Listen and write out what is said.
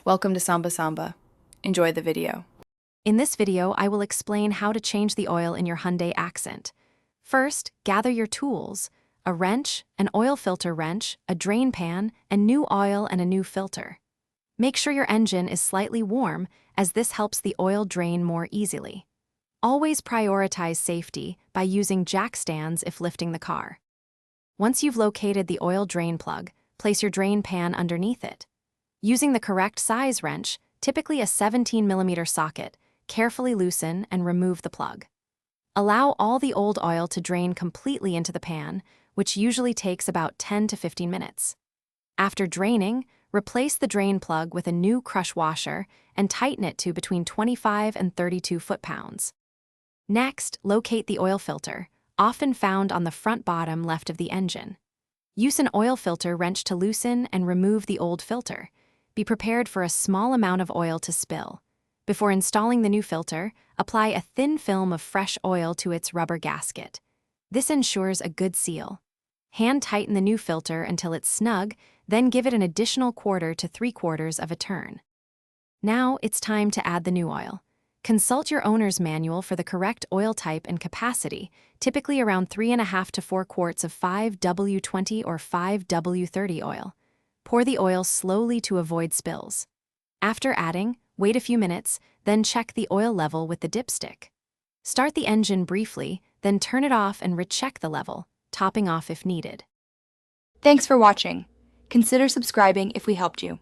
Welcome to Samba Samba. Enjoy the video. In this video, I will explain how to change the oil in your Hyundai Accent. First, gather your tools: a wrench, an oil filter wrench, a drain pan, and new oil and a new filter. Make sure your engine is slightly warm, as this helps the oil drain more easily. Always prioritize safety by using jack stands if lifting the car. Once you've located the oil drain plug, place your drain pan underneath it. Using the correct size wrench, typically a 17mm socket, carefully loosen and remove the plug. Allow all the old oil to drain completely into the pan, which usually takes about 10 to 15 minutes. After draining, replace the drain plug with a new crush washer and tighten it to between 25 and 32 foot-pounds. Next, locate the oil filter, often found on the front bottom left of the engine. Use an oil filter wrench to loosen and remove the old filter. Be prepared for a small amount of oil to spill. Before installing the new filter, apply a thin film of fresh oil to its rubber gasket. This ensures a good seal. Hand tighten the new filter until it's snug, then give it an additional 1/4 to 3/4 of a turn. Now it's time to add the new oil. Consult your owner's manual for the correct oil type and capacity, typically around 3.5 to 4 quarts of 5W20 or 5W30 oil. Pour the oil slowly to avoid spills. After adding, wait a few minutes, then check the oil level with the dipstick. Start the engine briefly, then turn it off and recheck the level, topping off if needed. Thanks for watching. Consider subscribing if we helped you.